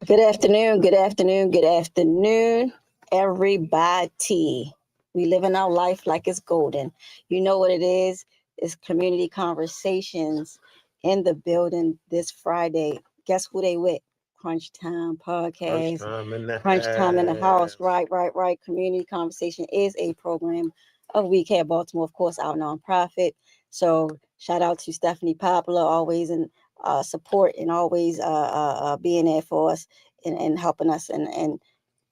Good afternoon, good afternoon, good afternoon, everybody. We living our life like it's golden. You know what it is? It's community conversations in the building this Friday. Guess who they with? Krunch Time Podcast. Krunch Time in the house. Right. Community Conversation is a program of We Care Baltimore, of course, our nonprofit. So shout out to Stephanie Poplar, always in support and always being there for us and helping us and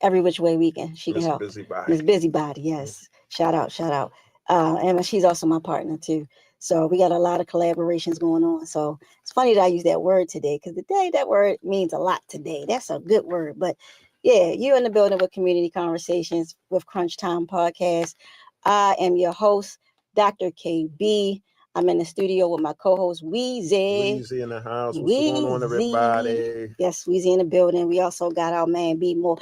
every which way we can. She can help. Miss Busybody, yes. Shout out. And she's also my partner too. So we got a lot of collaborations going on. So it's funny that I use that word today because today that word means a lot today. That's a good word. But yeah, you're in the building with Community Conversations with Krunch Time Podcast. I am your host, Dr. KB. I'm in the studio with my co-host, Weezy. Weezy in the house. What's going on, everybody? Yes, Weezy in the building. We also got our man, Be More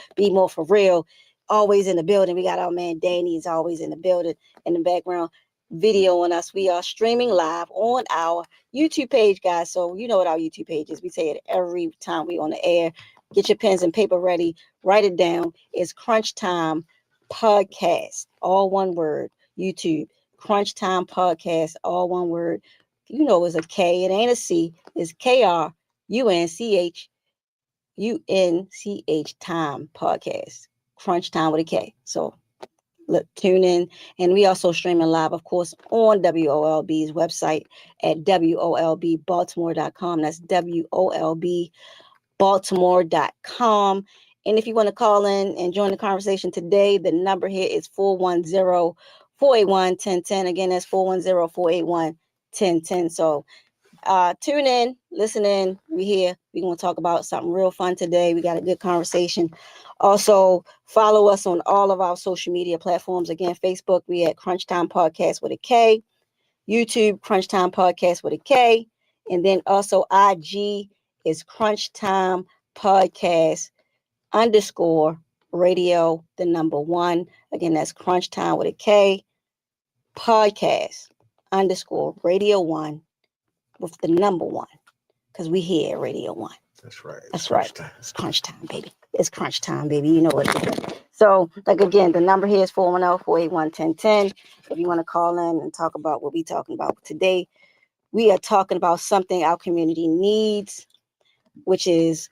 for Real, always in the building. We got our man, Danny, is always in the building in the background, video on us. We are streaming live on our YouTube page, guys. So you know what our YouTube page is. We say it every time we on the air. Get your pens and paper ready. Write it down. It's Krunch Time Podcast. All one word. YouTube. Krunch Time Podcast. All one word. You know it's a K. It ain't a C. It's KRUNCH Time Podcast. Krunch Time with a K. So look, tune in. And we also streaming live, of course, on WOLB's website at WOLBbaltimore.com. That's WOLBbaltimore.com. And if you want to call in and join the conversation today, the number here is 410-481-1010. Again, that's 410-481-1010. So tune in, listen in. We here. We're going to talk about something real fun today. We got a good conversation. Also, follow us on all of our social media platforms. Again, Facebook, we at Krunch Time Podcast with a K. YouTube, Krunch Time Podcast with a K. And then also IG is Krunch Time Podcast _radio, the number 1. Again, that's Krunch Time with a K. Podcast _radio 1 with the number 1. Because we here at Radio 1. That's right. That's right. It's Krunch Time, baby. It's Krunch Time, baby. You know what it is. So, like, again, the number here is 410-481-1010. If you want to call in and talk about what we're talking about today, we are talking about something our community needs, which is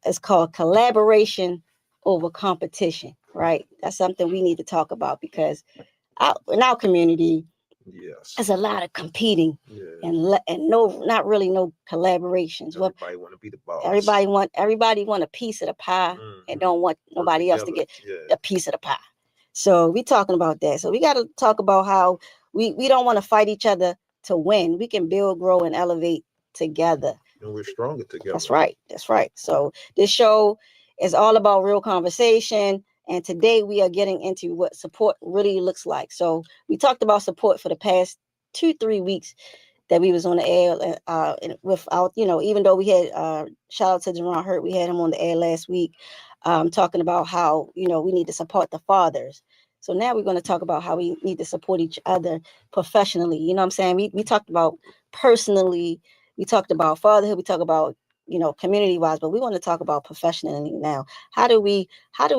it's called collaboration over competition, right? That's something we need to talk about because in our community, yes, there's a lot of competing and not really no collaborations. Everybody want to be the boss. Everybody want a piece of the pie and don't want nobody else to get a piece of the pie. So we talking about that. So we got to talk about how we don't want to fight each other to win. We can build, grow, and elevate together. And we're stronger together. That's right. So this show is all about real conversation. And today we are getting into what support really looks like. So we talked about support for the past 2-3 weeks that we was on the air without, even though we had shout out to Jerron Hurt, we had him on the air last week talking about how, we need to support the fathers. So now we're going to talk about how we need to support each other professionally. You know what I'm saying? We talked about personally, we talked about fatherhood, we talked about community wise, but we want to talk about professionally now. How do we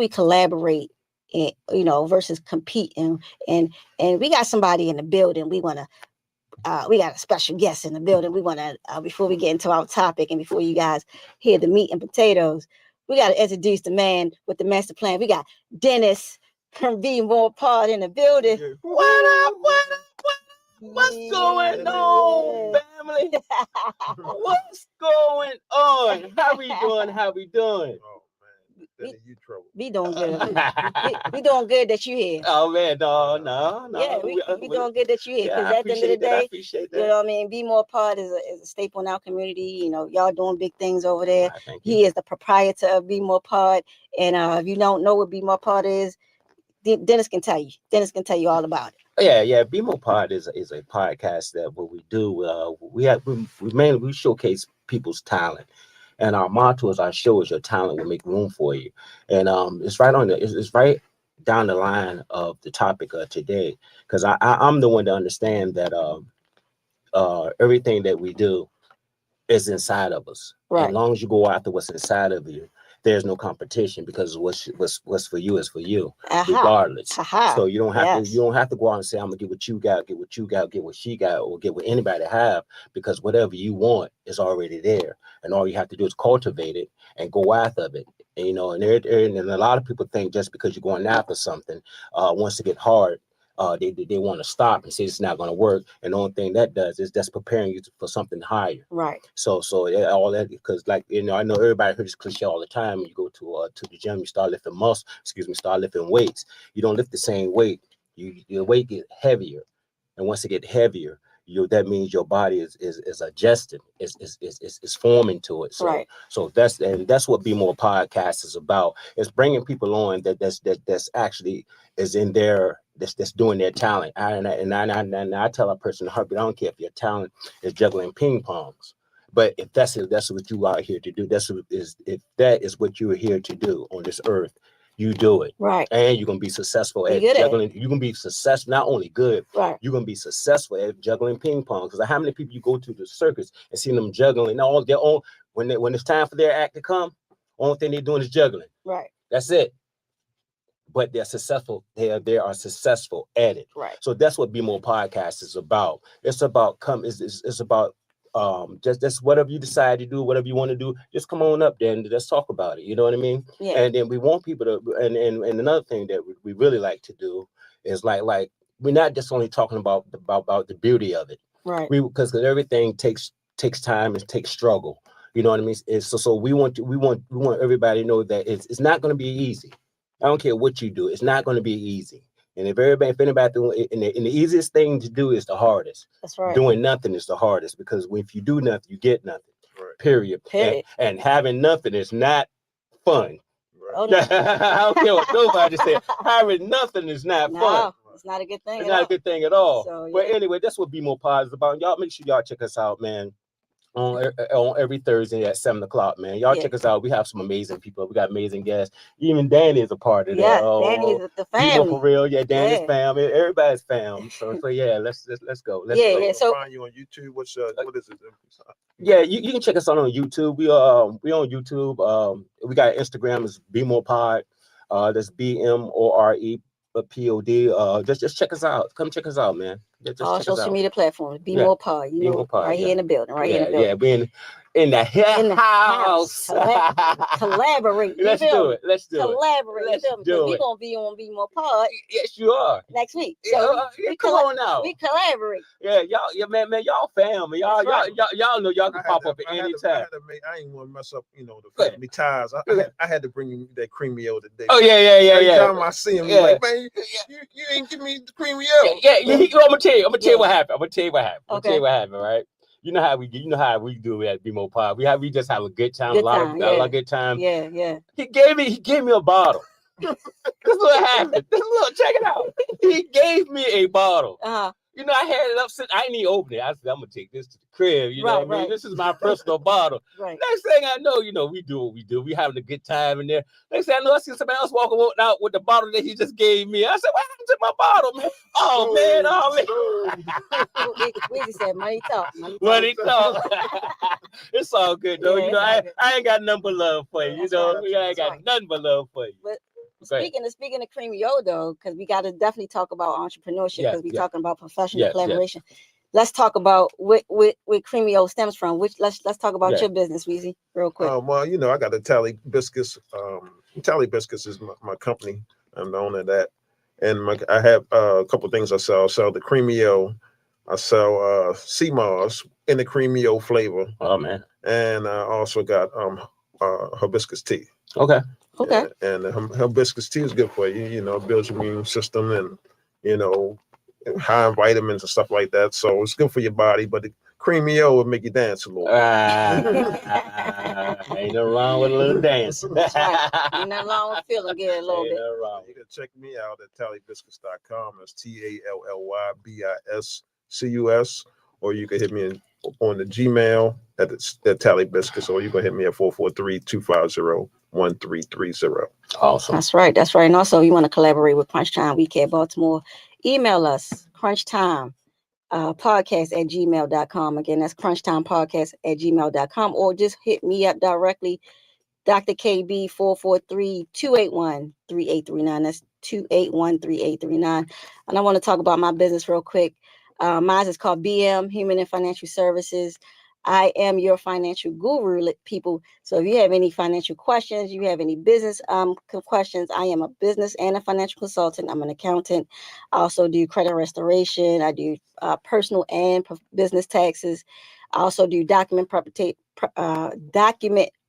collaborate and, versus compete? And we got somebody in the building. We got a special guest in the building. We want to, before we get into our topic and before you guys hear the meat and potatoes, we got to introduce the man with the master plan. We got Dennis from Be More Part in the building. What up? What's going on, family? What's going on? How we doing? Oh man, you trouble. We doing good. we doing good that you here. Oh man, no. Yeah, we doing good that you here. Because at the end of the day, you know what I mean. Be More Part is a staple in our community. Y'all doing big things over there. He is the proprietor of Be More Part, and if you don't know what Be More Part is, Dennis can tell you. Dennis can tell you all about it. Yeah. Be More Part is a podcast that what we do. We showcase people's talent, and our motto is our show is your talent will make room for you, and it's right on the it's right down the line of the topic of today, because I'm the one to understand that everything that we do is inside of us. Right. As long as you go after what's inside of you, there's no competition, because what's for you is for you, regardless. So you don't have to go out and say, I'm gonna get what you got, get what you got, get what she got, or get what anybody have, because whatever you want is already there, and all you have to do is cultivate it and go after it. And, and a lot of people think just because you're going after something, once it get hard, they want to stop and say it's not going to work, and the only thing that does is that's preparing you for something higher. Right. So yeah, all that, because I know everybody hears this cliche all the time. When you go to the gym, you start lifting start lifting weights. You don't lift the same weight. Your weight get heavier, and once it get heavier, that means your body is adjusting, is forming to it. So right. So that's what Be More Podcast is about. It's bringing people on that's actually is in there. That's doing their talent. I tell a person, I don't care if your talent is juggling ping pongs, but if that's what you are here to do, if that is what you are here to do on this earth, you do it. Right. And you're gonna be successful at juggling. You're gonna be successful, not only good, right. You're gonna be successful at juggling ping pong. Because how many people you go to the circus and see them juggling all their own when it's time for their act to come, only thing they're doing is juggling. Right. That's it. But they're successful. They are successful at it. Right. So that's what Be More Podcast is about. It's about it's about just whatever you decide to do, whatever you want to do, just come on up there and let's talk about it. You know what I mean? Yeah. And then we want people to, and another thing that we really like to do is like we're not just only talking about the beauty of it. Right. Because everything takes time and takes struggle. You know what I mean? So we want everybody to know that it's not going to be easy. I don't care what you do. It's not going to be easy. And if anybody doing, and the easiest thing to do is the hardest. That's right. Doing nothing is the hardest, because if you do nothing, you get nothing. Right. Period. And having nothing is not fun. Right. Oh, no. I don't care what nobody said. Having nothing is not fun. It's not a good thing. It's not a good thing at all. So, yeah. But anyway, that's what Be More Positive about. Y'all make sure y'all check us out, man. On every Thursday at 7:00, man. Y'all check us out. We have some amazing people. We got amazing guests. Even Danny is a part of that. Yeah, Danny's the family. For real. Yeah, Danny's family. Everybody's family. So yeah, let's go. Let's go. Yeah. So find you on YouTube. What is it? Yeah, you can check us out on YouTube. We on YouTube. We got Instagram is Be More Pod. That's BMORE. POD. Just check us out. Come check us out, man. Just all check social media platforms. Be More Pod. Be More Pod, right here in the building. Right here in the building. Yeah, being in the house. Collaborate. Let's do it. Collaborate. Let's do it. We're gonna be on Be More Pod. Yes, you are. Next week. So come on now. We collaborate. Yeah, man, y'all family. Y'all know y'all can pop up at any time. I ain't want to mess up, the family ties. I had to bring you that creamy O today. Oh yeah. Every time I see him, like, man, you ain't give me the creamy O. Yeah. I'm gonna tell you what happened. Okay. Right? You know how we do it at Be More Pod. We just have a good time. A lot of good time. Yeah. He gave me a bottle. This is what happened. Look, check it out. He gave me a bottle. I had it up since I didn't even open it. I said, I'm gonna take this to the crib. You know what I mean? This is my personal bottle. Right. Next thing I know, we do what we do. We having a good time in there. Next thing I know, I see somebody else walking out with the bottle that he just gave me. I said, what happened to my bottle, man? Oh man. We just said money talk. Money talk. It's all good though. Yeah, I ain't got nothing but love for you. Right. I ain't got nothing but love for you. But speaking of Creamy O though, because we got to definitely talk about entrepreneurship, because we're talking about professional collaboration. Let's talk about what Creamy O stems from. Let's talk about your business, Weezy, real quick. Well, I got the Tally Biscuits. Tally Biscuits is my company. I'm the owner of that, and I have a couple things I sell. I sell the Creamy O. I sell sea moss in the Creamy O flavor. Oh man! And I also got hibiscus tea. Okay. Okay. Yeah, and hibiscus tea is good for you. It builds your immune system, and high in vitamins and stuff like that. So it's good for your body. But the Creamy O will make you dance a little. Ain't no wrong with a little dancing. That's right. Ain't nothing wrong with feeling good a little bit. You can check me out at tallybiscuits.com. That's TALLYBISCUS. Or you can hit me on the Gmail at Tally Biscuits, or you can hit me at 443-250-1234. 1330. Awesome. That's right. That's right. And also, you want to collaborate with Crunch Time We Care Baltimore, email us, crunchtime podcast@gmail.com. Again, that's crunchtimepodcast@gmail.com, or just hit me up directly, Dr. KB 443-281-3839. That's 281-3839. And I want to talk about my business real quick. Mine is called BM, Human and Financial Services. I am your financial guru, people. So if you have any financial questions, you have any business questions, I am a business and a financial consultant. I'm an accountant. I also do credit restoration. I do personal and business taxes. I also do document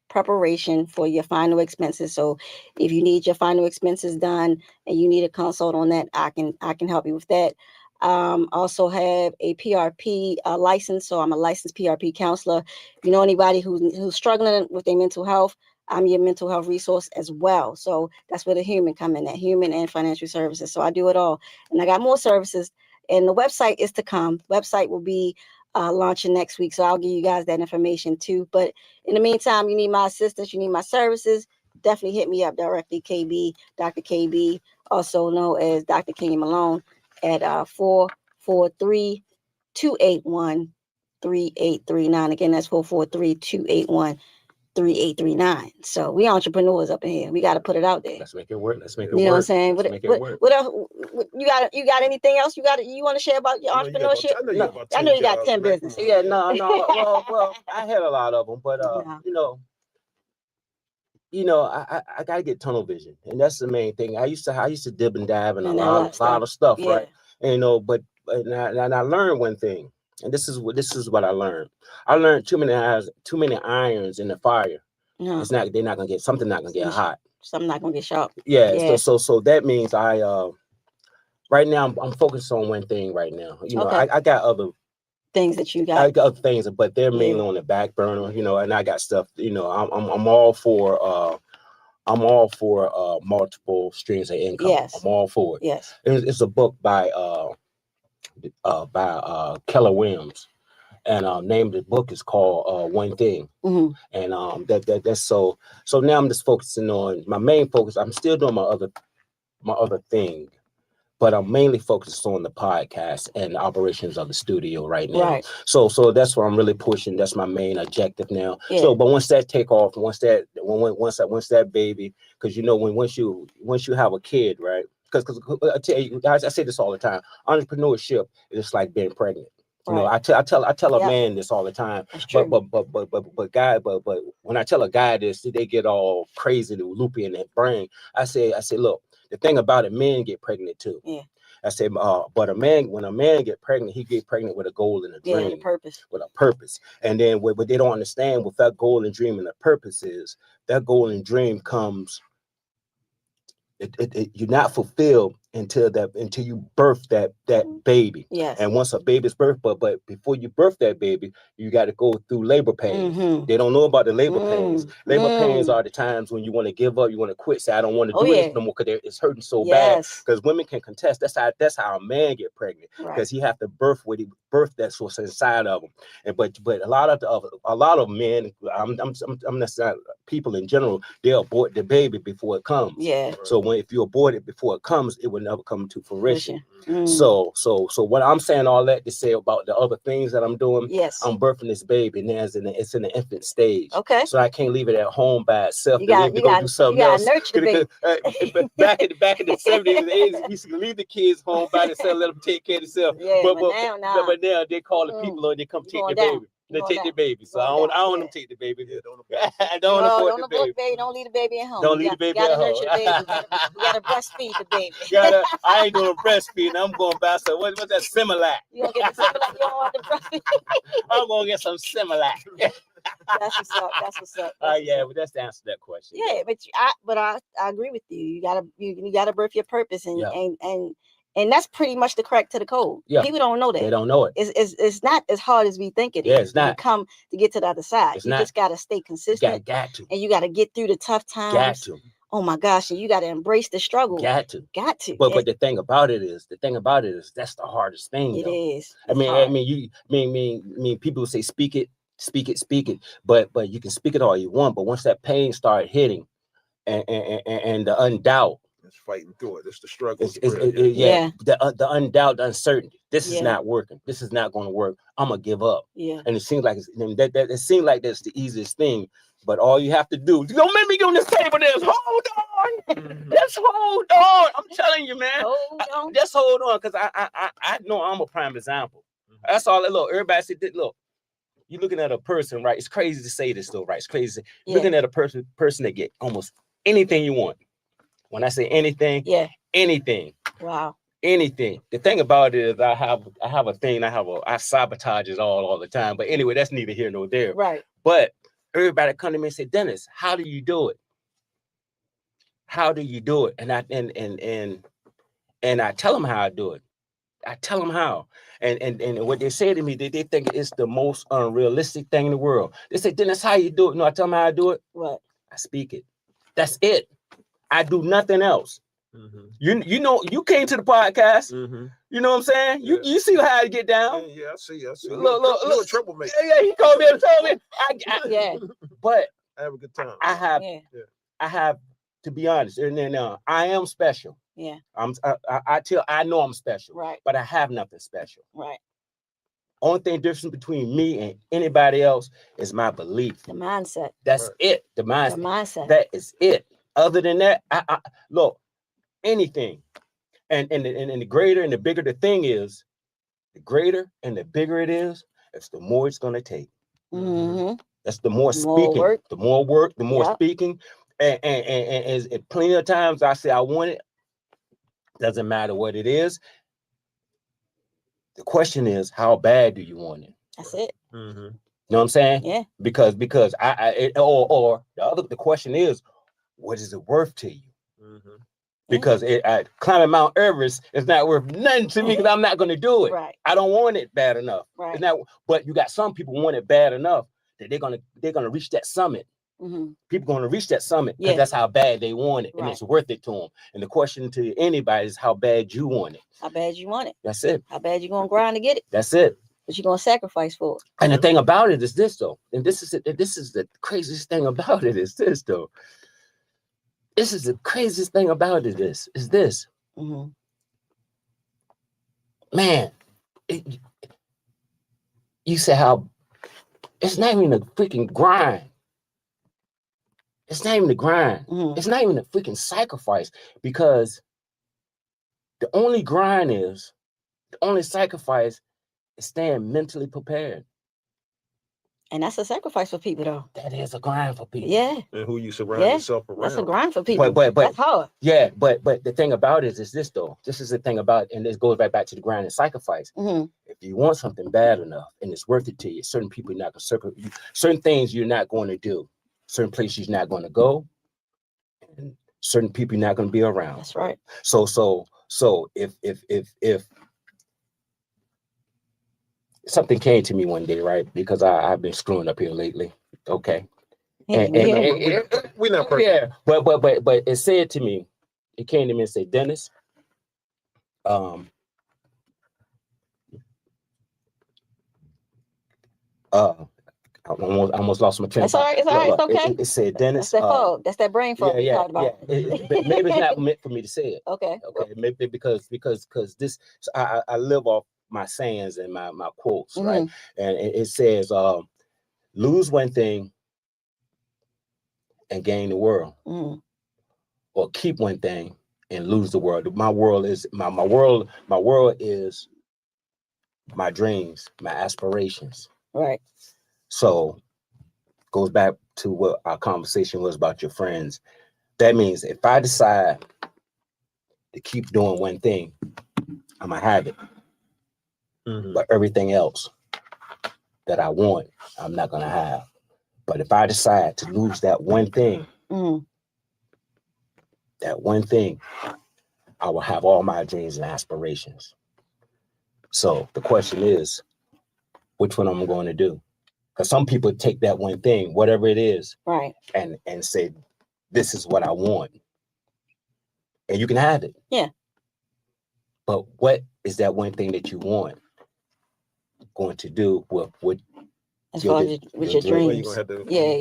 preparation for your final expenses. So if you need your final expenses done and you need a consult on that, I can help you with that. Also have a PRP license, so I'm a licensed PRP counselor. If you know anybody who's struggling with their mental health, I'm your mental health resource as well. So that's where the human come in, that human and financial services. So I do it all, and I got more services. And the website is to come. Website will be launching next week, so I'll give you guys that information too. But in the meantime, you need my assistance, you need my services, definitely hit me up directly, KB, Dr. KB, also known as Dr. Kenny Malone, at 443-281-3839. Again, that's 443-281-3839. So we entrepreneurs up in here. We got to put it out there. Let's make it work. Let's make it work. You know what I'm saying? Let's make it work. What else? You got anything else? You want to share about your entrepreneurship? I know you got 10 businesses. Yeah, no. Well, I had a lot of them, but I gotta get tunnel vision, and that's the main thing. I used to dib and dive in a lot of stuff, yeah. Right? And, but I learned one thing, and this is what I learned. I learned too many irons in the fire. No. They're not gonna get something. Not gonna get hot. Something not gonna get sharp. Yeah. So that means right now I'm focused on one thing right now. Okay. I got other things that you got. I got other things, but they're mainly on the back burner. And I got stuff. I'm all for multiple streams of income. Yes. I'm all for it. Yes. It's a book by Keller Williams, and name of the book is called One Thing. Mm-hmm. And that's so now I'm just focusing on my main focus. I'm still doing my other thing, but I'm mainly focused on the podcast and the operations of the studio right now. Right. So that's what I'm really pushing. That's my main objective now. Yeah. So, but once that take off, once that baby, because once you have a kid, right? Because I tell you, guys, I say this all the time. Entrepreneurship is like being pregnant. Right. I tell a man this all the time. That's true. But when I tell a guy this, they get all crazy and loopy in their brain. I say, look, the thing about it, men get pregnant too. Yeah. I say, but when a man get pregnant, he get pregnant with a goal and a dream. Yeah, with a purpose. And then what they don't understand what that goal and dream and the purpose is, that goal and dream comes. You're not fulfilled until you birth that baby. Yes. And once a baby's birth, but before you birth that baby, you got to go through labor pains. Mm-hmm. They don't know about the labor pains. Labor pains are the times when you want to give up, you want to quit, say I don't want to do this no more because it's hurting so bad. Because women can contest. That's how a man get pregnant, because he have to birth that's what's inside of him. And but a lot of men, I'm not people in general, they abort the baby before it comes. Yeah. So if you abort it before it comes, it will never come to fruition. Mm. So what I'm saying all that to say about the other things that I'm doing, yes, I'm birthing this baby, and it's in the infant stage. Okay. So I can't leave it at home by itself. You got to do something else. Nurture the baby. back in the 70s and 80s, we used to leave the kids home by themselves, let them take care of themselves. Yeah, but now they call the people and they come take the baby. They take the baby, so I don't want them to take the baby. Yeah, don't abort the baby. Don't leave the baby at home. Don't leave the baby at home. You gotta breastfeed the baby. I ain't doing breastfeeding. I'm going to buy some. What's that? Similac. You gonna get the Similac? You don't want the breastfeed? I'm gonna get some Similac. That's what's up. Yeah, but that's the answer to that question. Yeah, but I agree with you. You gotta birth your purpose, and that's pretty much the crack to the code. Yeah. People don't know that. They don't know it. It's not as hard as we think it is. Yeah, it's not. To get to the other side. You just got to stay consistent. Got to. And you got to get through the tough times. Got to. Oh my gosh, and you got to embrace the struggle. Got to. But the thing about it is that's the hardest thing. It is. I mean, people say speak it, but you can speak it all you want. But once that pain started hitting, and the undoubt. It's fighting through it. It's the struggle. Yeah. The undoubt, the uncertainty. This is Yeah. not working. This is not going to work. I'm gonna give up. Yeah. And it seems like it seems like that's the easiest thing. But all you have to do, don't make me get on this table. There's hold on. Mhm. Just hold on. I'm telling you, man. Hold on. Just hold on, because I know I'm a prime example. That's all. Look, everybody said, look, you're looking at a person, right? It's crazy to say this, though, right? It's crazy. Yeah. Looking at a person that get almost anything you want. When I say anything, yeah, anything. Wow. Anything. The thing about it is I have a thing. I sabotage it all the time. But anyway, that's neither here nor there. Right. But everybody come to me and say, Dennis, how do you do it? How do you do it? And I tell them how I do it. I tell them how. And what they say to me, they think it's the most unrealistic thing in the world. They say, Dennis, how you do it? No, I tell them how I do it. What? I speak it. That's it. I do nothing else. Mm-hmm. You know, you came to the podcast. Mm-hmm. You know what I'm saying? Yeah. You see how I get down. Yeah, I see. Look, you're a troublemaker. Yeah, he called me and told me. Yeah. But I have a good time. I have to be honest. And then I am special. Yeah. I know I'm special. Right. But I have nothing special. Right. Only thing different between me and anybody else is my belief. The mindset. That's it. The mindset. The mindset. That is it. Other than that, I look, anything. And the greater and the bigger the thing is, the greater and the bigger it is, it's the more it's gonna take. Mm-hmm. That's the more speaking, work. The more work, the more speaking. And plenty of times I say I want it. Doesn't matter what it is. The question is, how bad do you want it? That's it. Mm-hmm. You know what I'm saying? Yeah. Because the question is, what is it worth to you? Mm-hmm. Because climbing Mount Everest is not worth nothing to me, because I'm not going to do it. Right. I don't want it bad enough. Right. It's not, but you got some people want it bad enough that they're gonna reach that summit. Mm-hmm. People going to reach that summit because that's how bad they want it, and it's worth it to them. And the question to anybody is how bad you want it. How bad you want it. That's it. How bad you gonna grind to get it. That's it. What you gonna sacrifice for it. And the thing about it is this, though, and this is the craziest thing about it is this, though. This is the craziest thing about it is this. Mm-hmm. Man, you say how it's not even a freaking grind. It's not even the grind. Mm-hmm. It's not even a freaking sacrifice, because the only sacrifice is staying mentally prepared. And that's a sacrifice for people, though. That is a grind for people. Yeah. And who you surround yourself around. That's a grind for people. But that's hard. Yeah, but the thing about it is this, though. This is the thing about it, and this goes right back to the grind and sacrifice. Mm-hmm. If you want something bad enough and it's worth it to you, certain people are not going to certain things you're not going to do, certain places you're not going to go, and certain people you're not going to be around. That's right. So if something came to me one day, right? Because I've been screwing up here lately. Okay. And we're not perfect. Yeah, but it said to me, it came to me and said, Dennis, I almost lost my train of thought. It's all right. It's okay. It said, Dennis. That's that fog. That's that brain fog we talked about. But maybe it's not meant for me to say it. Okay. Maybe because this, I live off my sayings and my quotes, mm-hmm. right? And it says, lose one thing and gain the world, mm-hmm. or keep one thing and lose the world. My world is my world is my dreams, my aspirations. Right. So goes back to what our conversation was about your friends. That means if I decide to keep doing one thing, I'm gonna have it. Mm-hmm. But everything else that I want, I'm not gonna have. But if I decide to lose that one thing, mm-hmm. that one thing, I will have all my dreams and aspirations. So the question is, which one am I going to do? Because some people take that one thing, whatever it is, right, and say, this is what I want. And you can have it. Yeah. But what is that one thing that you want going to do with As far as with your dreams. Your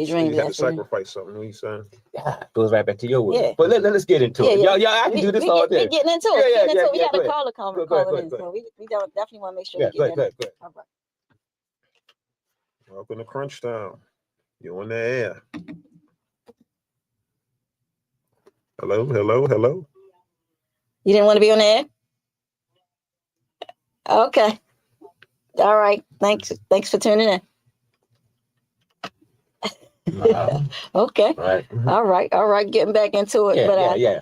dreams. You have to sacrifice something. What are you saying? Yeah, goes right back to your word. Yeah. But let's get into it. Yeah, I can do this all day. We're getting into it. We got a caller calling in, so we definitely want to make sure we get in. Good. All right. Welcome to Krunch Time. You're on the air. Hello. You didn't want to be on the air? Okay. All right. Thanks for tuning in. Okay. Right. All right. Getting back into it. Yeah.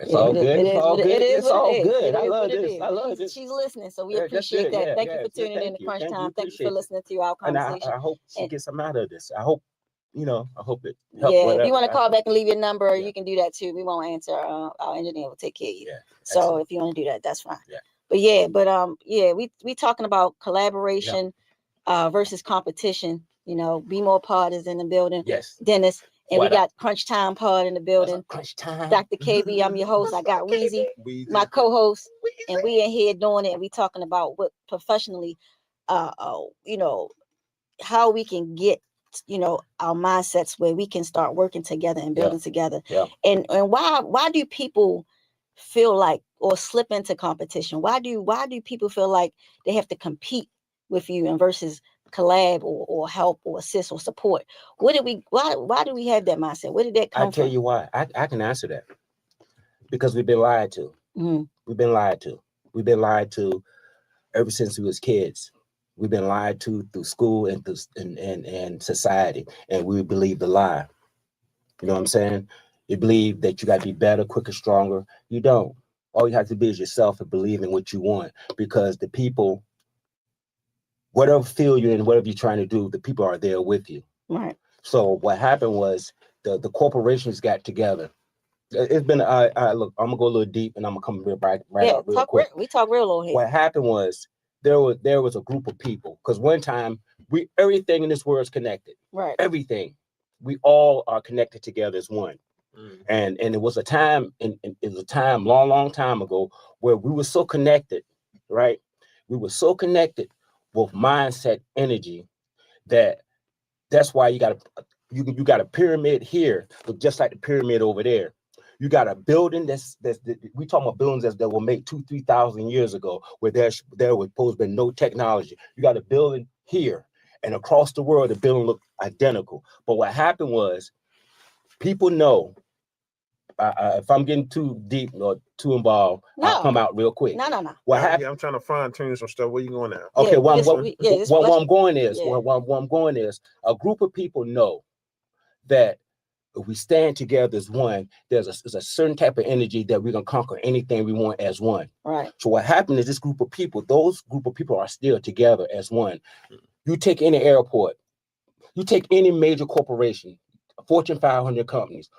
It's all good. It's all good. I love this. She's listening, so we appreciate that. Thank you for tuning in to Krunch Time. Thank you for listening to our conversation. And I hope she gets some out of this. I hope it helps. If you want to call back and leave your number, you can do that too. We won't answer. Our engineer will take care of you. Yeah, so if you want to do that, that's fine. Yeah. We talking about collaboration versus competition. Be more pod is in the building. Yes. Dennis. And we got Krunch Time pod in the building. Krunch Time. Dr. KB, I'm your host. I got Weezy, my co-host, and we in here doing it. We talking about what professionally, how we can get, our mindsets where we can start working together and building together. Yeah. And why do people feel like or slip into competition? Why do people feel like they have to compete with you and versus collab or help or assist or support? Why do we have that mindset? Where did that come from? I tell you why. I can answer that. Because we've been lied to. Mm-hmm. We've been lied to ever since we was kids. We've been lied to through school and society, and we believe the lie. You know what I'm saying? You believe that you got to be better, quicker, stronger. You don't. All you have to be is yourself and believe in what you want, because the people, whatever field you're in, whatever you're trying to do, the people are there with you. Right. So what happened was the corporations got together. It's been, look, I'm gonna go a little deep and I'm gonna come right up real quick. We talk real low here. What happened was there was a group of people, because one time everything in this world is connected. Right. Everything. We all are connected together as one. And it was a time, long time ago, where we were so connected, right? We were so connected with mindset energy that's why you got a pyramid here, but just like the pyramid over there, you got a building we talking about buildings that were made 2,000-3,000 years ago, where there was supposed to be no technology. You got a building here, and across the world the building looked identical. But what happened was, people know, if I'm getting too deep or too involved, I'll come out real quick. No. What happened? I'm trying to fine tune some stuff. Where you going now? Okay, where I'm going is a group of people know that if we stand together as one, there's a certain type of energy that we're gonna conquer anything we want as one. Right. So what happened is those group of people are still together as one. You take any airport, you take any major corporation, Fortune 500 companies.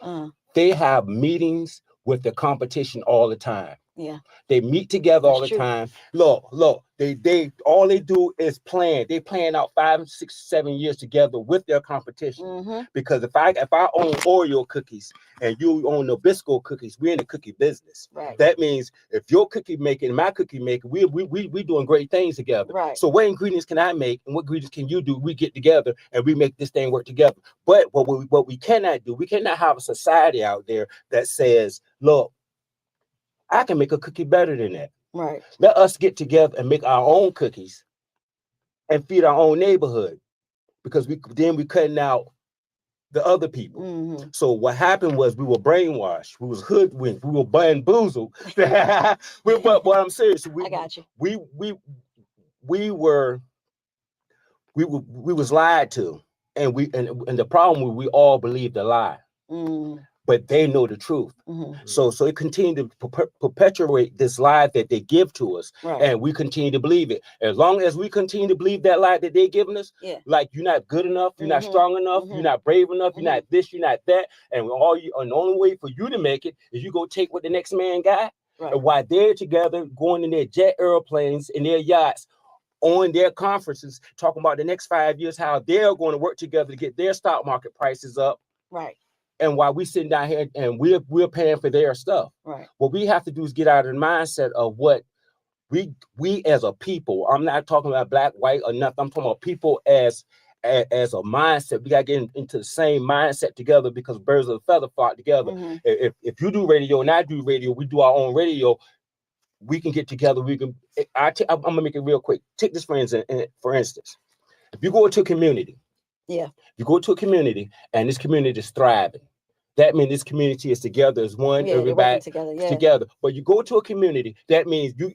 They have meetings with the competition all the time. Yeah. They meet together all the time. Look, they all they do is plan. They plan out 5, 6, 7 years together with their competition. Mm-hmm. Because if I own Oreo cookies and you own Nabisco cookies, we're in the cookie business. Right. That means if your cookie making and my cookie making, we doing great things together. Right. So what ingredients can I make and what ingredients can you do? We get together and we make this thing work together. But what we cannot do, we cannot have a society out there that says, look, I can make a cookie better than that. Right. Let us get together and make our own cookies and feed our own neighborhood, because we cutting out the other people. Mm-hmm. So what happened was we were brainwashed, we was hoodwinked, we were bamboozled. But I'm serious. I got you. We was lied to, and the problem was we all believed the lie. Mm. But they know the truth. Mm-hmm. So it continued to perpetuate this lie that they give to us, right. And we continue to believe it. As long as we continue to believe that lie that they're giving us, like you're not good enough, you're not strong enough, you're not brave enough, you're not this, you're not that, and the only way for you to make it is you go take what the next man got, right. And while they're together going in their jet airplanes and their yachts, on their conferences, talking about the next 5 years, how they're going to work together to get their stock market prices up, right. And while we sitting down here and we're paying for their stuff. Right. What we have to do is get out of the mindset of what we as a people, I'm not talking about black, white, or nothing. I'm talking about people as a mindset. We got to get into the same mindset together, because birds of a feather flock together. If you do radio and I do radio, we do our own radio. We can get together. We can. I'm gonna make it real quick. Take this for instance. If you go to a community, you go to a community and this community is thriving. That means this community is together as one. Everybody together. But you go to a community, that means you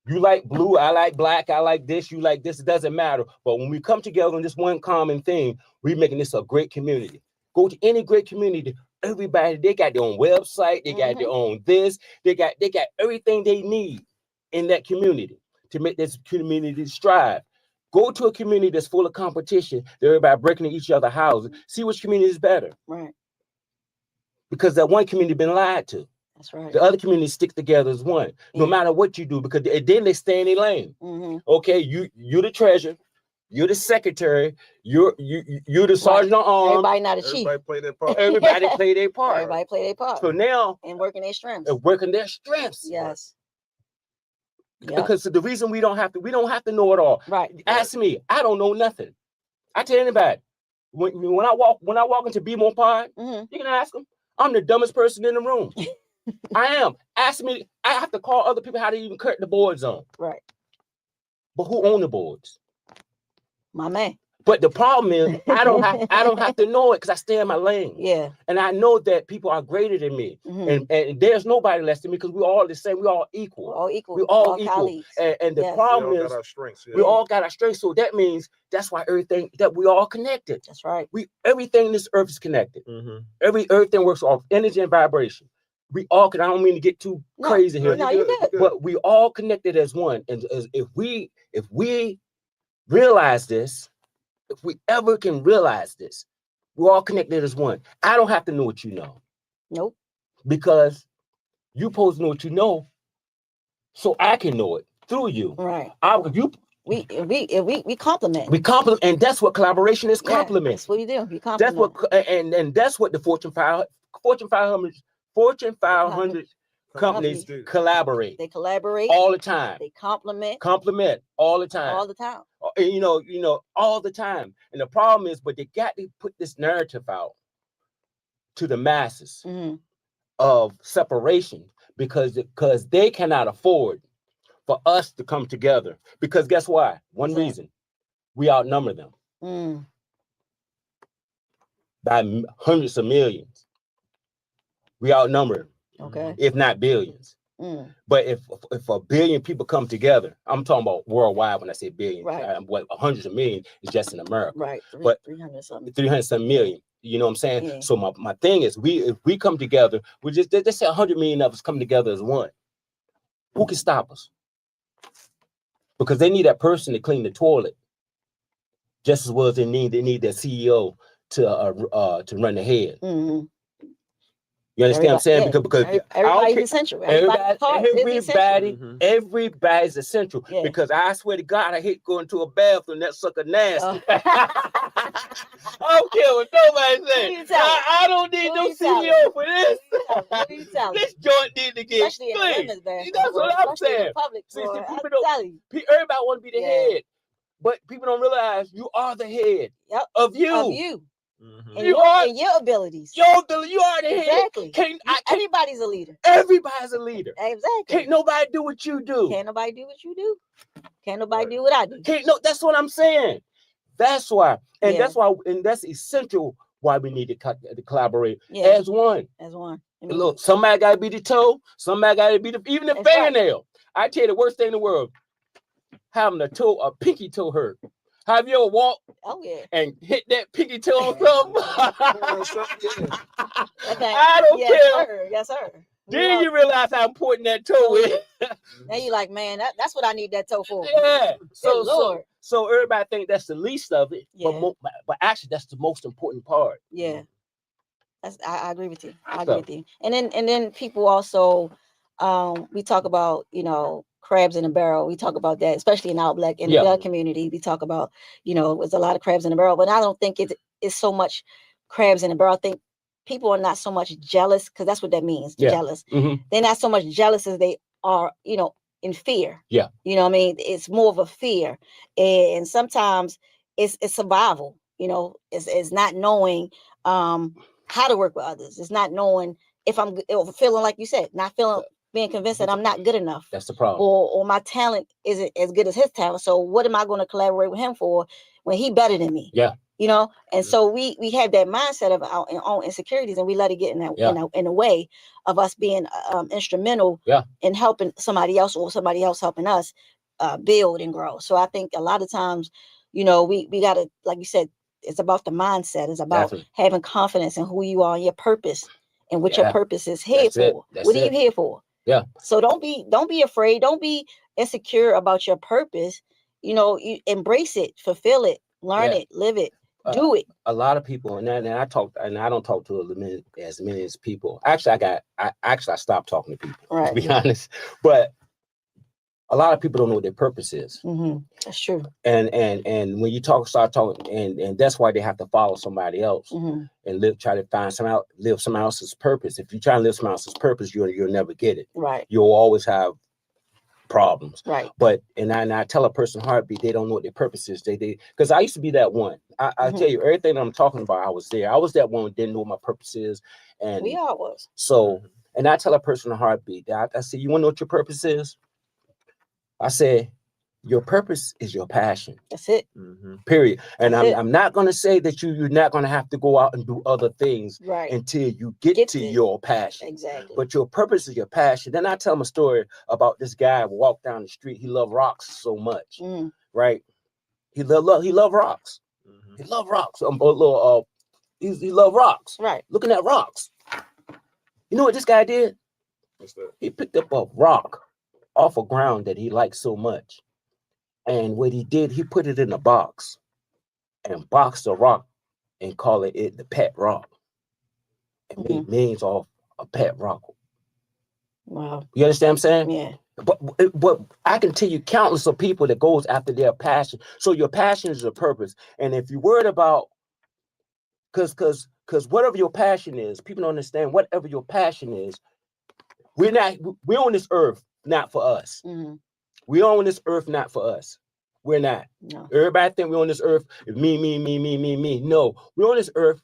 like blue, I like black, I like this, you like this. It doesn't matter. But when we come together on this one common thing, we're making this a great community. Go to any great community. Everybody, they got their own website, they got their own this, they got everything they need in that community to make this community strive. Go to a community that's full of competition, everybody breaking into each other's houses. See which community is better. Right. Because that one community been lied to. That's right. The other communities stick together as one, no matter what you do, because then they stay in their lane. Okay, you're the treasurer, you're the secretary, you're the sergeant at arms. Everybody not a chief. Everybody play their part. Everybody play their part. Everybody play their part. So now and working their strengths. Yes. Because the reason we don't have to know it all. Right. Ask me, I don't know nothing. I tell anybody, when I walk into Beaumont Park, you can ask them. I'm the dumbest person in the room. I am. Ask me. I have to call other people how to even cut the boards on. Right. But who own the boards? My man. But the problem is, I don't have to know it, because I stay in my lane. Yeah. And I know that people are greater than me, and there's nobody less than me, because we're all the same. We're all equal. We're all equal. We're all equal. And the problem is, we all got our strengths. So that means that's why we all connected. That's right. Everything in this earth is connected. Everything works off energy and vibration. We all can. I don't mean to get too crazy here, but we all connected as one. And if we realize this, if we ever can realize this, we're all connected as one. I don't have to know what you know. Nope. Because you're supposed to know what you know, so I can know it through you. Right. We compliment. We compliment, and that's what collaboration is. Compliment. That's what you do. You compliment. That's what, and that's what the Fortune 500 companies collaborate. They collaborate all the time. They compliment all the time. All the time. You know, all the time. And the problem is, but they got to put this narrative out to the masses of separation, because they cannot afford for us to come together. Because guess why? One reason, we outnumber them by hundreds of millions. We outnumber, if not billions. But if a billion people come together, I'm talking about worldwide when I say billion. Right. What hundreds of million is just in America. Right. But 300 something. 300 some million. You know what I'm saying? Yeah. So my thing is, if we come together, they say 100 million of us come together as one. Who can stop us? Because they need that person to clean the toilet, just as well as they need their CEO to run the head. You understand what I'm saying? Because everybody's essential. Everybody's essential. Yeah. Because I swear to God, I hate going to a bathroom. That sucker nasty. I don't care what nobody says. I don't need no CEO for this. This joint need to get clean. That's what I'm saying. See, everybody want to be the head, but people don't realize you are the head of you. Of you. And your abilities. You are the head. Exactly. Everybody's a leader. Everybody's a leader. Exactly. Can't nobody do what you do. Can't nobody do what you do. Can't nobody do what I do. That's what I'm saying. That's why. And that's why, and that's essential why we need to collaborate as one. As one. Look, somebody gotta be the toe, somebody gotta be even the fingernail. Right. I tell you, the worst thing in the world, having a pinky toe hurt. Have you ever walked and hit that pinky toe on something? I don't care. Yes, sir. Then you realize how important that toe is. Now you like, man, that's what I need that toe for. Yeah. So everybody think that's the least of it, but actually that's the most important part. Yeah. I agree with you. I agree with you. And then people also, we talk about, crabs in a barrel. We talk about that, especially in our Black and the Black community. We talk about, there's a lot of crabs in a barrel, but I don't think it's so much crabs in a barrel. I think people are not so much jealous, because that's what that means, jealous. They're not so much jealous as they are, in fear. Yeah. You know what I mean? It's more of a fear. And sometimes it's survival, you know, it's not knowing how to work with others. It's not knowing if I'm feeling, like you said, not feeling, being convinced that I'm not good enough. That's the problem. Or my talent isn't as good as his talent. So what am I going to collaborate with him for when he better than me? Yeah. You know, and so we have that mindset of our own insecurities, and we let it get in that in a way of us being instrumental in helping somebody else, or somebody else helping us build and grow. So I think a lot of times, you know, we got to, like you said, it's about the mindset. It's about having confidence in who you are and your purpose, and what your purpose is here for. What are you here for? Yeah. So don't be afraid. Don't be insecure about your purpose. You know, you embrace it, fulfill it, learn it, live it. Do it. A lot of people, and I don't talk to as many as people. Actually, I stopped talking to people, to be honest. But a lot of people don't know what their purpose is. That's true. And when you start talking, and that's why they have to follow somebody else and try to live someone else's purpose. If you try to live someone else's purpose, you'll never get it. Right. You'll always have problems. Right. But I tell a person heartbeat, they don't know what their purpose is. They because I used to be that one. I tell you, everything that I'm talking about, I was there. I was that one who didn't know what my purpose is. And we all was. So, and I tell a person heartbeat, I say, you want to know what your purpose is? I say, your purpose is your passion. That's it. Period. And I'm not going to say that you're not going to have to go out and do other things until you get to your passion. Exactly. But your purpose is your passion. Then I tell them a story about this guy who walked down the street. He loved rocks so much, right? He loved rocks. He loved rocks. He loved rocks. Right. Looking at rocks. You know what this guy did? What's that? He picked up a rock off a ground that he liked so much. And what he did, he put it in a box and boxed the rock and call it the pet rock. And made millions off a pet rock. Wow. You understand what I'm saying? Yeah. But I can tell you countless of people that goes after their passion. So your passion is a purpose. And if you're worried about, because whatever your passion is, people don't understand whatever your passion is, we're on this earth, not for us. We're on this earth, not for us. We're not. No. Everybody think we're on this earth, me. No, we're on this earth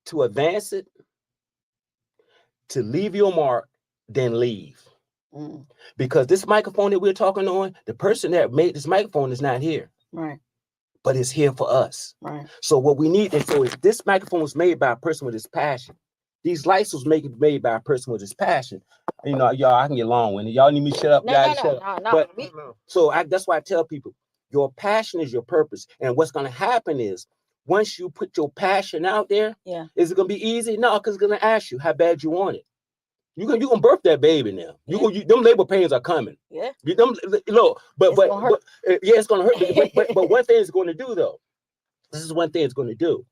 to advance it, to leave your mark, then leave. Because this microphone that we're talking on, the person that made this microphone is not here. Right. But it's here for us. Right. So what we need, and so if this microphone was made by a person with his passion, these lights was made by a person with his passion. You know, y'all, I can get long with it. Y'all need me to shut up. No. So that's why I tell people, your passion is your purpose. And what's going to happen is, once you put your passion out there, is it going to be easy? No, because it's going to ask you how bad you want it. You can birth that baby now. Them labor pains are coming. Yeah. It's going to hurt. But one thing it's going to do, though, this is one thing it's going to do.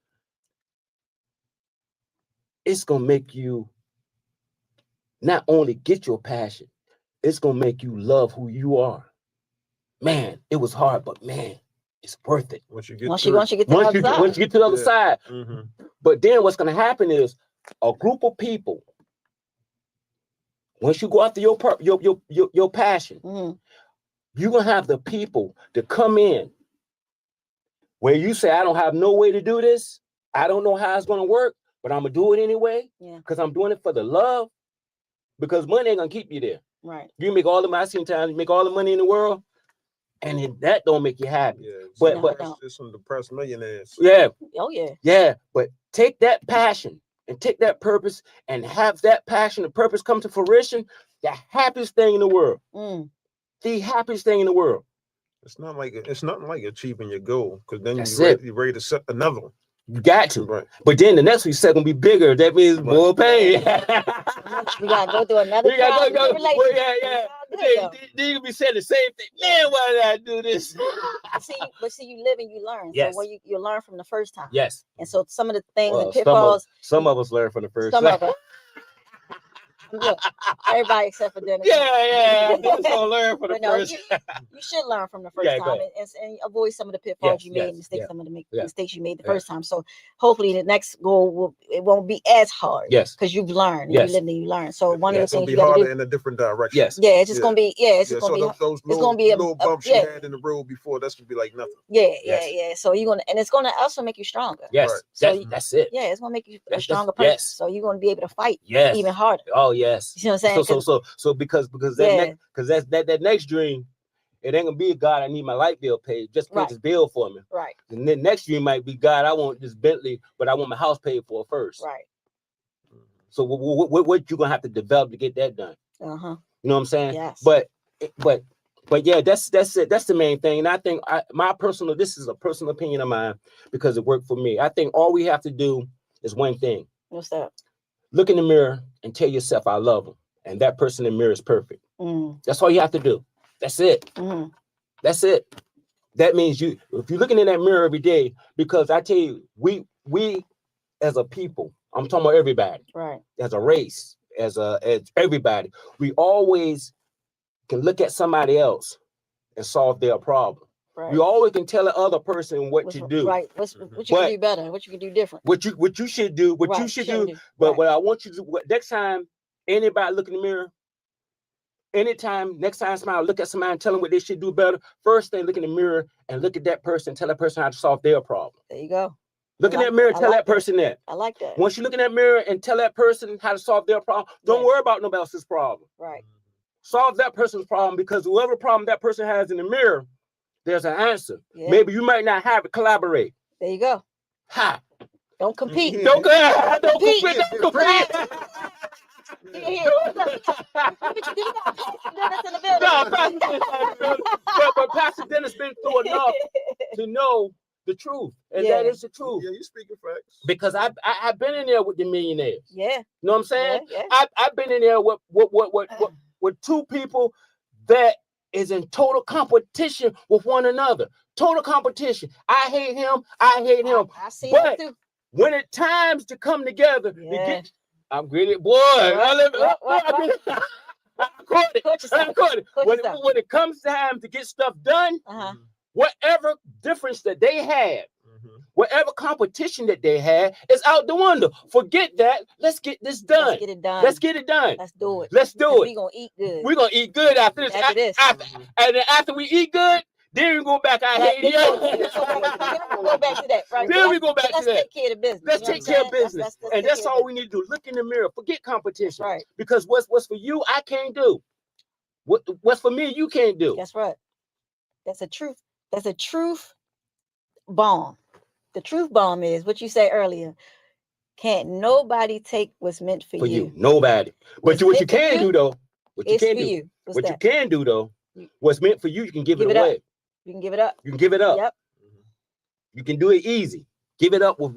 It's going to make you not only get your passion, it's going to make you love who you are. Man, it was hard, but man, it's worth it. Once you get to the other side. But then what's going to happen is a group of people, once you go after your passion, you're going to have the people to come in where you say, I don't have no way to do this. I don't know how it's going to work, but I'm going to do it anyway because I'm doing it for the love, because money ain't going to keep you there. Right. You make all the money, you make all the money in the world, and that don't make you happy. Yeah, but there's some depressed millionaires. Yeah. Oh, yeah. Yeah, but take that passion and take that purpose and have that passion and purpose come to fruition, the happiest thing in the world. The happiest thing in the world. It's nothing like achieving your goal, because then you're ready to set another one. You got to. Right. But then the next week's going to be bigger. That means more pain. We got to go through another Then you can be saying the same thing. Man, why did I do this? see, you live and you learn. Yes. So when you learn from the first time. Yes. And so some of the things, the pitfalls. Some of us learn from the first time. Look, everybody except for Dennis. Yeah. Dennis gonna learn for the first. You should learn from the first time and avoid some of the pitfalls you made, some of the mistakes you made the first time. So hopefully the next goal won't be as hard. Yes, because you've learned. You live and you learn. So one of the things you got to do in a different direction. Yes, yeah, it's just gonna be it's just gonna be those it's gonna be little bumps you had in the road before. That's gonna be like nothing. Yeah. So you're gonna and it's gonna also make you stronger. Yes, so that's it. Yeah, it's gonna make you a stronger person. Yes. So you're gonna be able to fight even harder. Oh yes. You know what I'm saying? So because that next dream, it ain't gonna be God, I need my light bill paid. Just pay this bill for me. Right. And then next dream might be God, I want this Bentley, but I want my house paid for first. Right. So what you gonna have to develop to get that done? You know what I'm saying? Yes. But yeah, that's it. That's the main thing. And I think this is a personal opinion of mine because it worked for me. I think all we have to do is one thing. What's that? Look in the mirror and tell yourself I love them. And that person in the mirror is perfect. That's all you have to do. That's it. That's it. That means if you're looking in that mirror every day, because I tell you, we as a people, I'm talking about everybody, right? As a race, as everybody, we always can look at somebody else and solve their problem. Right. We always can tell the other person what to do. Right. What you can do better, what you can do different. What you should do, you should do. But what I want you to do, next time anybody look in the mirror, next time somebody look at somebody and tell them what they should do better, first thing, look in the mirror and look at that person, tell that person how to solve their problem. There you go. Look in that mirror, tell that person that. I like that. Once you look in that mirror and tell that person how to solve their problem, don't worry about nobody else's problem. Right. Solve that person's problem, because whoever problem that person has in the mirror, there's an answer. Yeah. Maybe you might not have it. Collaborate. There you go. Ha. Don't compete. Don't compete. But Pastor Dennis been through enough to know the truth, and that is the truth. Yeah, you speaking facts. Because I've been in there with the millionaires. Yeah. You know what I'm saying? Yeah. I've been in there with two people that is in total competition with one another. Total competition. I hate him. I see that too. When it's times to come together, I'm greedy, boy. I caught it. When it comes time to get stuff done, whatever difference that they had, whatever competition that they had, is out the window. Forget that. Let's get this done. Let's get it done. Let's get it done. Let's do it. Let's do it. We're gonna eat good. We're gonna eat good after this. And then after we eat good, then we go back. I hate you. Go back to that, right? Then we go back to that. Let's take care of business. Let's take care of business. And that's all we need to do. Look in the mirror. Forget competition. Right. Because what's for you, I can't do. What's for me, you can't do. That's right. That's a truth. That's a truth bomb. The truth bomb is what you said earlier. Can't nobody take what's meant for you. Nobody. But what you can do though, what you can do though, what's meant for you, you can give it away. You can give it up. You can give it up. Yep. You can do it easy. Give it up with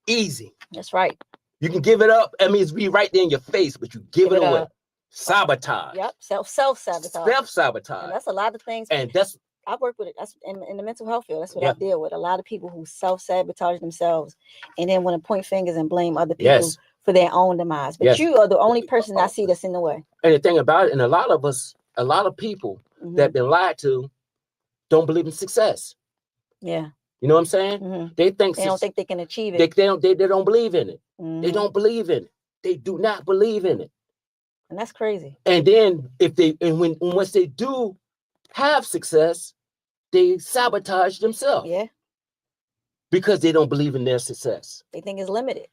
easy. That's right. You can give it up. I mean, it's be right there in your face, but you give it away. Sabotage. Yep. Self-sabotage. Self-sabotage. And that's a lot of things. And that's I work with it. That's in the mental health field. That's what I deal with. A lot of people who self-sabotage themselves and then want to point fingers and blame other people for their own demise. But you are the only person I see that's in the way. And the thing about it, and a lot of people that been lied to don't believe in success. Yeah. You know what I'm saying? They don't think they can achieve it. They don't believe in it. They don't believe in it. They do not believe in it. And that's crazy. And then once they do have success, they sabotage themselves. Yeah. Because they don't believe in their success. They think it's limited.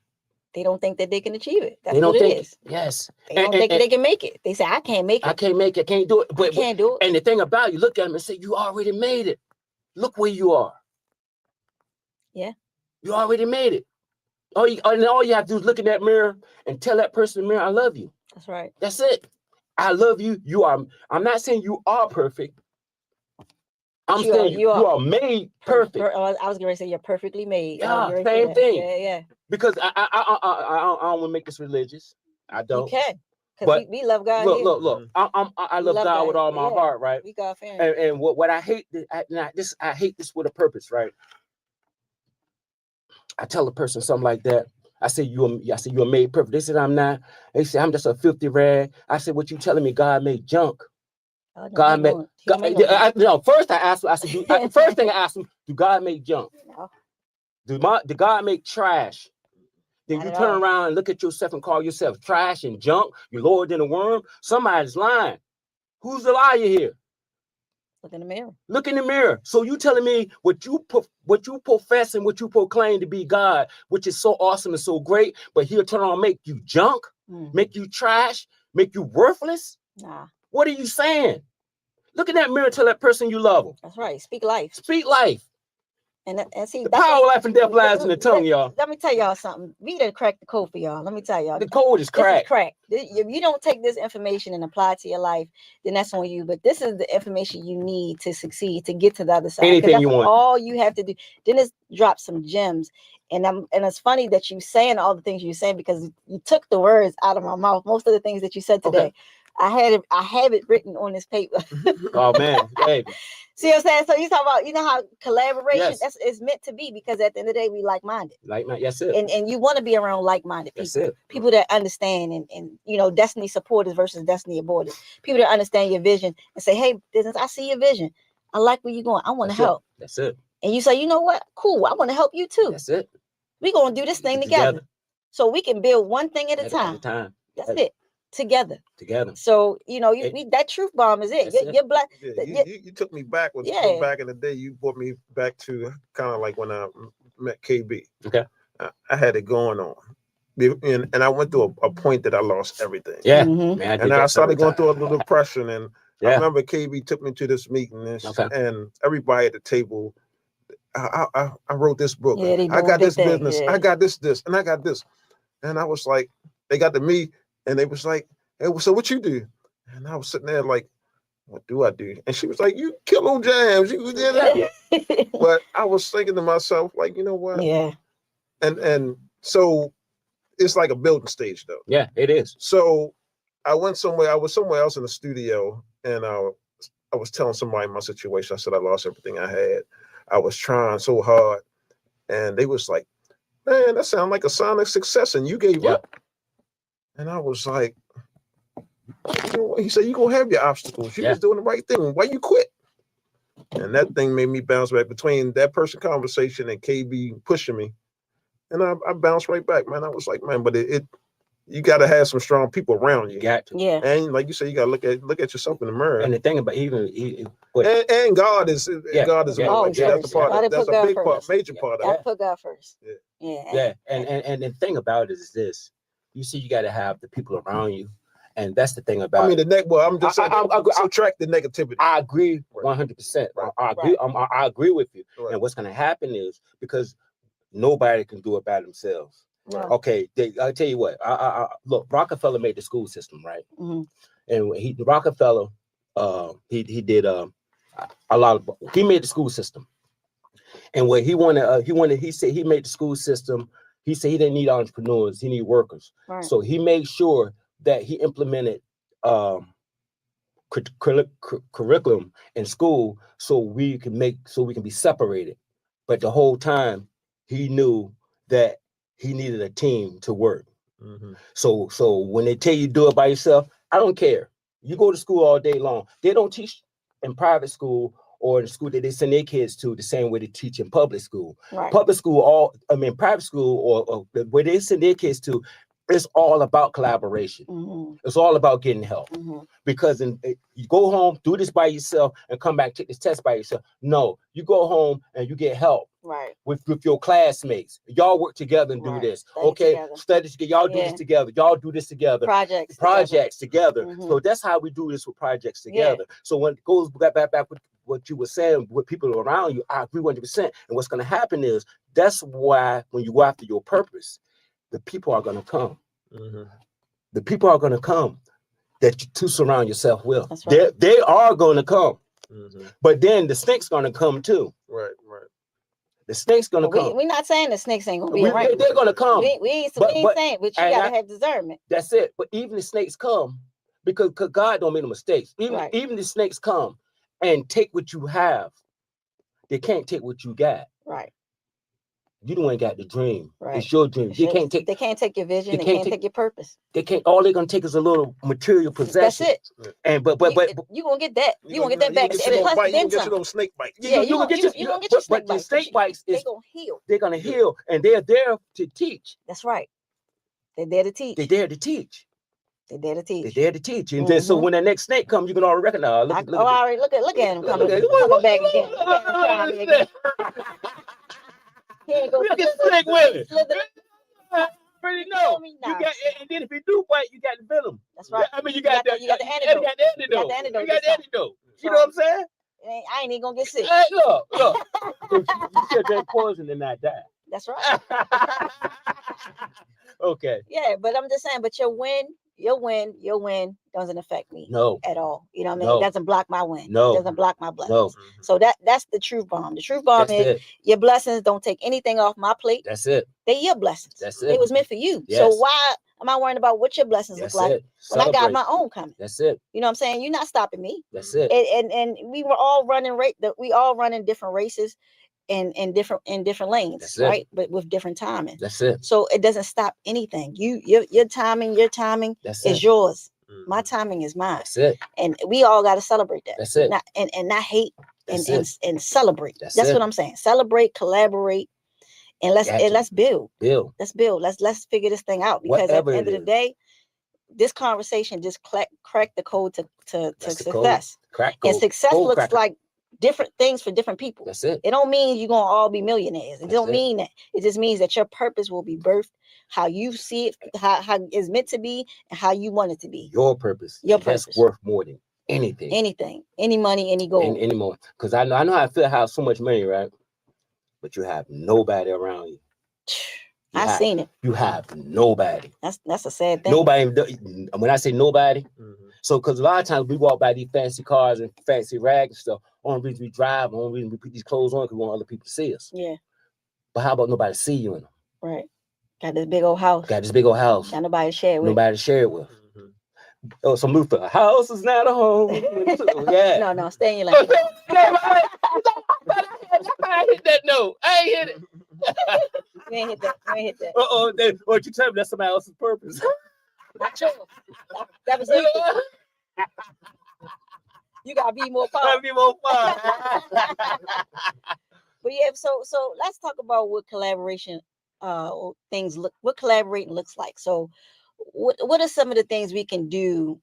They don't think that they can achieve it. That's what it is. Yes. They don't think they can make it. They say, I can't make it. I can't make it. I can't do it. I can't do it. And the thing about it, you look at them and say, you already made it. Look where you are. Yeah. You already made it. All you have to do is look in that mirror and tell that person in the mirror, I love you. That's right. That's it. I love you. I'm not saying you are perfect. I'm saying you are made perfect. I was going to say you're perfectly made. Yeah, same thing. Yeah. Because I don't want to make this religious. I don't. Okay. Because we love God. Look. I love God with all my heart, right? We God fan. And what I hate, I hate this with a purpose, right? I tell a person something like that. I said, you are made perfect. They said, I'm not. They said, I'm just a filthy rag. I said, what you telling me? God made junk. God made. First I asked him, I said, first thing I asked him, do God make junk? No. Do God make trash? Then you turn around and look at yourself and call yourself trash and junk. You're lower than a worm. Somebody's lying. Who's the liar here? Look in the mirror. Look in the mirror. So you telling me what you profess and what you proclaim to be God, which is so awesome and so great, but he'll turn around and make you junk, make you trash, make you worthless? Nah. What are you saying? Look in that mirror, tell that person you love them. That's right. Speak life. Speak life. And see, the power of life and death lies in the tongue, y'all. Let me tell y'all something. We done cracked the code for y'all. Let me tell y'all. The code is cracked. This is cracked. If you don't take this information and apply it to your life, then that's on you. But this is the information you need to succeed, to get to the other side. Anything you want. All you have to do. Then it's drop some gems. And it's funny that you saying all the things you're saying, because you took the words out of my mouth. Most of the things that you said today. Okay. I have it written on this paper. Oh man, baby. See what I'm saying? So you talk about, how collaboration is meant to be, because at the end of the day, we like-minded. Like-minded, yes, sir. And you want to be around like-minded people. That's it. People that understand and destiny supporters versus destiny aborters. People that understand your vision and say, hey, business, I see your vision. I like where you're going. I want to help. That's it. And you say, you know what? Cool. I want to help you too. That's it. We're going to do this thing together. So we can build one thing at a time. That's it. Together. So that truth bomb is it. You're black. Yeah, you took me backwards. Yeah. Back in the day, you brought me back to kind of like when I met KB. Okay. I had it going on, and I went through a point that I lost everything. Yeah. Man, and I started going through a little depression, and I remember KB took me to this meeting, and everybody at the table. I wrote this book. Yeah, I got this business. Yeah. I got this, and I got this, and I was like, they got to me. And they was like, hey, so what you do? And I was sitting there like, what do I do? And she was like, you kill on jams. You did that. But I was thinking to myself, like, you know what? Yeah. And so it's like a building stage, though. Yeah, it is. So I was somewhere else in the studio, and I was telling somebody my situation. I said I lost everything I had. I was trying so hard. And they was like, man, that sounds like a sign of success. And you gave up. And I was like, he said, you're going to have your obstacles. You was doing the right thing. Why you quit? And that thing made me bounce back between that person conversation and KB pushing me. And I bounced right back, man. I was like, man, but you got to have some strong people around you. Got to. Yeah. And like you said, you got to look at yourself in the mirror. And the thing about and God is God is that's the part. That's a big part, major part of it. Put God first. Yeah. And the thing about it is this. You see, you got to have the people around you, and that's the thing about. I mean, I'm just saying, subtract the negativity. I agree 100%. I agree with you. Right. And what's going to happen is, because nobody can do it by themselves. Right. Okay, I'll tell you what. Look, Rockefeller made the school system, right? Mm-hmm. And Rockefeller, he did a lot of. He made the school system, and what he said he made the school system. He said he didn't need entrepreneurs, he needed workers. Right. So he made sure that he implemented curriculum in school so we can be separated. But the whole time he knew that he needed a team to work. Mm-hmm. So when they tell you do it by yourself, I don't care. You go to school all day long. They don't teach in private school or the school that they send their kids to the same way they teach in public school. Right. Public school, private school or where they send their kids to, it's all about collaboration. Mm-hmm. It's all about getting help. Mm-hmm. Because you go home, do this by yourself, and come back, take this test by yourself. No, you go home and you get help. Right. With your classmates. Y'all work together and do this. Study together. Y'all do this together. Y'all do this together. Projects together. Mm-hmm. So that's how we do this with projects together. Yeah. So when it goes back with what you were saying, with people around you, I agree 100%. And what's going to happen is, that's why when you go after your purpose, the people are going to come. Mm-hmm. The people are going to come that you to surround yourself with. That's right. They are going to come. Mm-hmm. But then the snake's going to come too. Right. The snake's going to come. We're not saying the snakes ain't going to be right. They're going to come. We ain't saying, but you got to have discernment. That's it. But even the snakes come because God don't make no mistakes. Even the snakes come and take what you have. They can't take what you got. Right. You the one got the dream. Right. It's your dream. They can't take your vision. They can't take your purpose. They can't. All they're gonna take is a little material possession. That's it. And but you gonna get that. You gonna get that back. And plus, you gonna get your little snake bite. Yeah, you gonna get your snake bite. But the snake bites they gonna heal. They're gonna heal, and they're there to teach. That's right. They're there to teach. They're there to teach. They're there to teach. They're there to teach. And then so when that next snake comes, you can already recognize. Look at him coming back again. Here goes the snake with it. Already know. You got, and then if you do bite, you got the venom. That's right. I mean, you got the antidote. You got the antidote. You know what I'm saying? I ain't even gonna get sick. Hey, look. You should drink poison and not die. That's right. Okay. Yeah, but I'm just saying, but your win doesn't affect me. No. At all. You know what I mean? It doesn't block my win. No. It doesn't block my blessings. No. So that's the truth bomb. The truth bomb is your blessings don't take anything off my plate. That's it. They're your blessings. That's it. It was meant for you. Yes. So why am I worrying about what your blessings look like when I got my own coming? That's it. You know what I'm saying? You're not stopping me. That's it. And we were all running we all running different races in different lanes, right? But with different timing. That's it. So it doesn't stop anything. Your timing is yours. My timing is mine. That's it. And we all got to celebrate that. That's it. And not hate and celebrate. That's what I'm saying. Celebrate, collaborate, and let's build. Let's build. Let's figure this thing out, because at the end of the day, this conversation just cracked the code to success. And success looks like different things for different people. That's it. It don't mean you're gonna all be millionaires. It don't mean that. It just means that your purpose will be birthed how you see it, how it's meant to be, and how you want it to be. Your purpose. That's worth more than anything. Anything. Any money, any gold. Any more. Because I know how I feel, have so much money, right? But you have nobody around you. I've seen it. You have nobody. That's a sad thing. Nobody. When I say nobody, so because a lot of times we walk by these fancy cars and fancy rags and stuff. Only reason we drive, only reason we put these clothes on, because we want other people to see us. Yeah. But how about nobody see you in them? Right. Got this big old house. Got nobody to share it with. Nobody to share it with. Oh, some Luther. A house is not a home. Yeah. No, stay in your lane. I hit that note. I ain't hit it. You ain't hit that. What you tell me, that's somebody else's purpose. Not yours. That was you. You gotta be more fun. But yeah, so let's talk about what collaboration what collaborating looks like. So what are some of the things we can do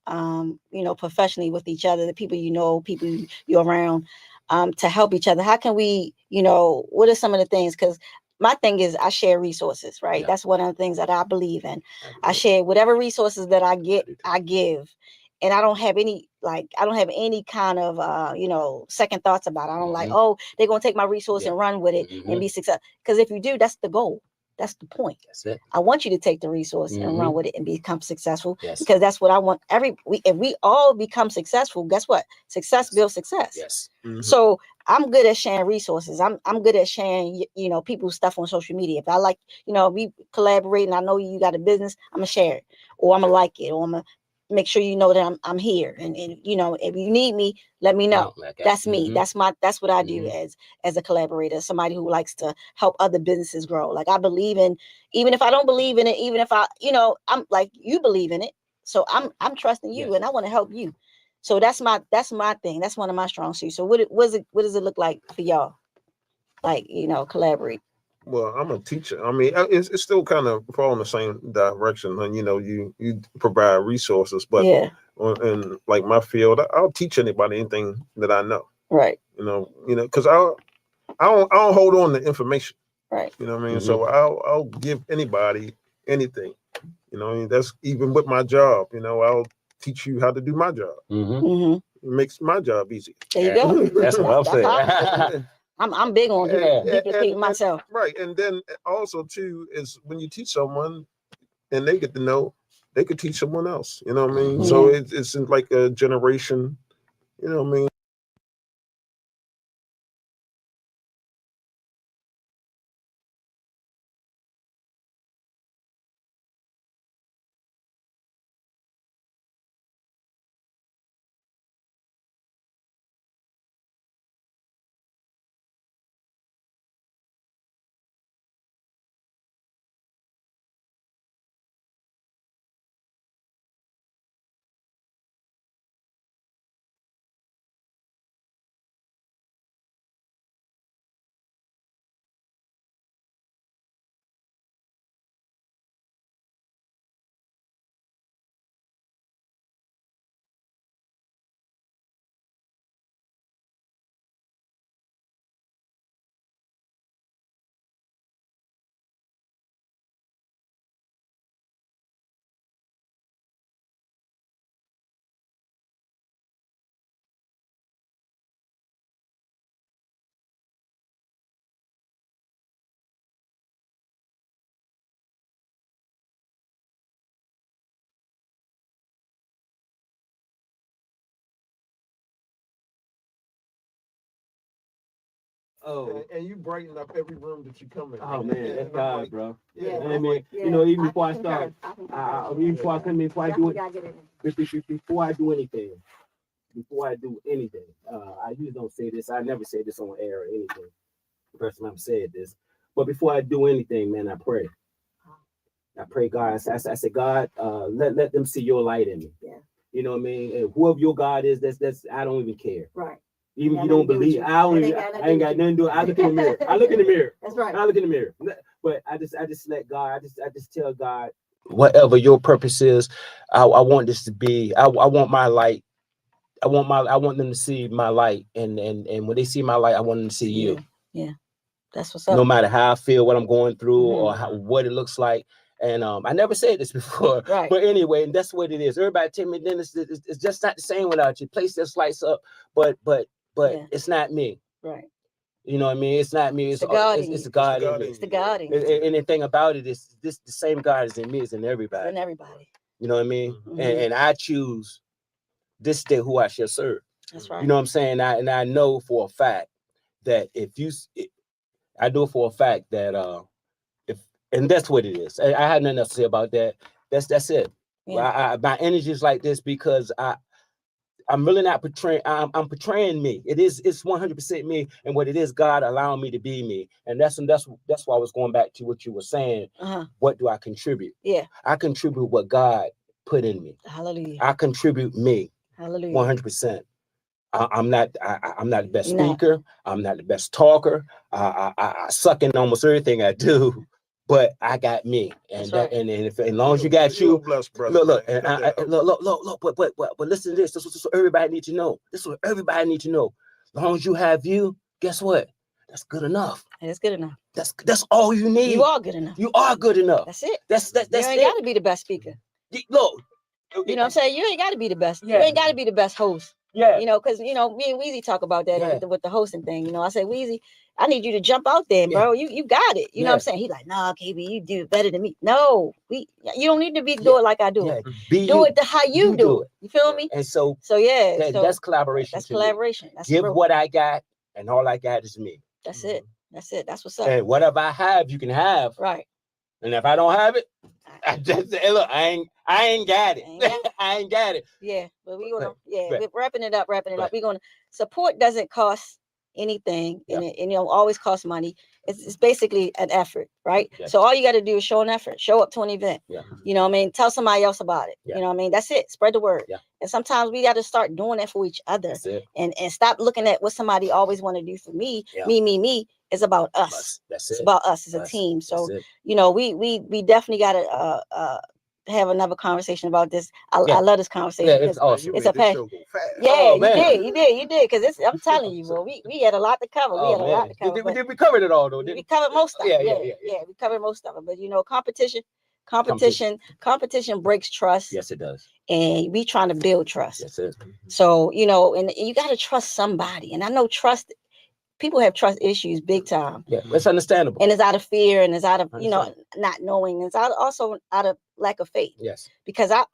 professionally with each other, the people people you're around, to help each other? How can we, what are some of the things? Because my thing is I share resources, right? Yeah. That's one of the things that I believe in. I share whatever resources that I get, I give. And I don't have any kind of, second thoughts about it. I don't like, they're going to take my resource and run with it and be successful. Because if you do, that's the goal. That's the point. That's it. I want you to take the resource and run with it and become successful, because that's what I want. If we all become successful, guess what? Success builds success. Yes. So I'm good at sharing resources. I'm good at sharing, people's stuff on social media. If I like, we collaborate and I know you got a business, I'm gonna share it, or I'm gonna like it, or I'm gonna make sure you know that I'm here. And if you need me, let me know. That's me. That's what I do as a collaborator, somebody who likes to help other businesses grow. Like I believe in, even if I don't believe in it, even if I'm like, you believe in it. So I'm trusting you and I want to help you. So that's my thing. That's one of my strong suits. So what does it look like for y'all? Like, collaborate. Well, I'm a teacher. I mean, it's still kind of fall in the same direction. And you provide resources, but in like my field, I'll teach anybody anything that I know. Right. Because I don't hold on to information. Right. You know what I mean? So I'll give anybody anything. That's even with my job. I'll teach you how to do my job. It makes my job easy. There you go. That's what I'm saying. I'm big on duplicating myself. Right. And then also too is when you teach someone and they get to know, they could teach someone else. You know what I mean? So it's like a generation, you know what I mean? and you brighten up every room that you come in. Oh man, that's God, like, bro. Yeah, I mean, you know, even before I start, even before I come in, before I do anything, I usually don't say this. I never say this on air or anything. The first time I've said this, but before I do anything, man, I pray. I pray, God. I say, God, let them see your light in me. Yeah. You know what I mean? And whoever your God is, that's I don't even care. Right. Even if you don't believe, I ain't got nothing to do. I look in the mirror. That's right. I look in the mirror. But I just let God. I just tell God, whatever your purpose is, I want this to be. I want my light. I want them to see my light, and when they see my light, I want them to see you. Yeah. That's what's up. No matter how I feel, what I'm going through, or what it looks like. And I never said this before, right. But anyway, and that's what it is. Everybody tell me then it's just not the same without you. Place this lights up, but it's not me. Right. You know what I mean? It's not me. It's the God. It's the God. It's the God. And the thing about it is this: the same God is in me, is in everybody. In everybody. You know what I mean? Mm-hmm. And I choose this day who I shall serve. That's right. You know what I'm saying? I know for a fact that I know for a fact that and that's what it is. I had nothing else to say about that. That's it. Yeah. My energy is like this because I'm really not portraying. I'm portraying me. It's 100% me, and what it is, God allowing me to be me, and that's why I was going back to what you were saying. What do I contribute? Yeah, I contribute what God put in me. Hallelujah. I contribute me. Hallelujah. 100%. I'm not the best speaker. I'm not the best talker. I suck in almost everything I do. But I got me, and right. And if as long as you got you, blessed, brother, look, but listen to this. This is what everybody needs to know. This is what everybody needs to know. As long as you have you, guess what? That's good enough. It's good enough. That's all you need. You are good enough. You are good enough. That's it. That's you ain't got to be the best speaker. Look, you know what I'm saying? You ain't got to be the best. Yeah. You ain't got to be the best host. Yeah. You know, because me and Weezy talk about that with the hosting thing. You know, I say, Weezy, I need you to jump out there, bro. You got it. You know what I'm saying? He's like, nah, KB, you do it better than me. No, you don't need to do it like I do it. Do it how you do it. You feel me? And so that's collaboration. That's collaboration. That's give what I got, and all I got is me. That's it. That's it. That's what's up. And whatever I have, you can have. Right. And if I don't have it, I just say, look, I ain't got it. I ain't got it. Yeah, but we're wrapping it up. We're gonna support doesn't cost anything, and it always costs money. It's basically an effort, right? Yes. So all you got to do is show an effort, show up to an event. Yeah. You know what I mean? Tell somebody else about it. Yeah. You know what I mean? That's it. Spread the word. Yeah. And sometimes we got to start doing that for each other, and stop looking at what somebody always want to do for me. Yeah. Me. It's about us. That's it. It's about us as a team. So you know, we definitely got to have another conversation about this. I love this conversation. Yeah, it's awesome. It's a passion. Yeah, you did. Because I'm telling you, bro, we had a lot to cover. We had a lot to cover. We covered it all, though. We covered most of it. Yeah, we covered most of it. But you know, competition breaks trust. Yes, it does. And we trying to build trust. Yes, it is. So you know, and you got to trust somebody. And I know trust. People have trust issues big time. Yeah, it's understandable. And it's out of fear, and it's out of, not knowing. It's also out of lack of faith. Yes. Because I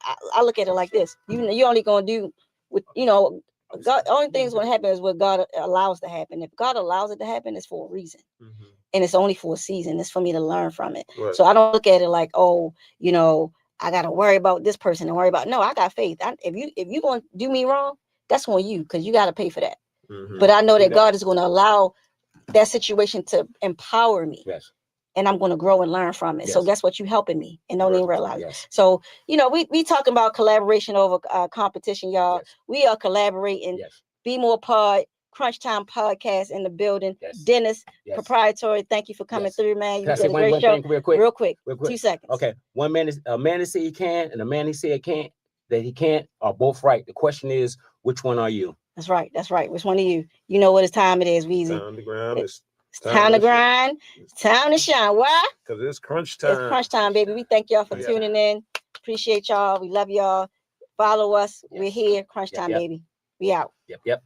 look at it like this. You're only going to do with, God, only thing's going to happen is what God allows to happen. If God allows it to happen, it's for a reason. Mm-hmm. And it's only for a season. It's for me to learn from it. Right. So I don't look at it like, I got to worry about this person and worry about, no, I got faith. If you going to do me wrong, that's on you, because you got to pay for that. Mm-hmm. But I know that God is going to allow that situation to empower me. Yes. And I'm going to grow and learn from it. Yes. So guess what? You helping me and don't even realize. Yes. So, we talking about collaboration over competition, y'all. Yes. We are collaborating. Yes. Be More Pod, Krunch Time Podcast in the building. Yes. Dennis, proprietary. Thank you for coming through, man. You did a great show. Real quick. 2 seconds. Okay. A man say he can, and a man he said he can't are both right. The question is, which one are you? That's right. Which one of you? You know what time it is, Weezy. Time to grind. It's time to grind. It's time to shine. Why? Because it's crunch time. It's crunch time, baby. We thank y'all for tuning in. Appreciate y'all. We love y'all. Follow us. Yes. We're here. Crunch time, baby. We out. Yep.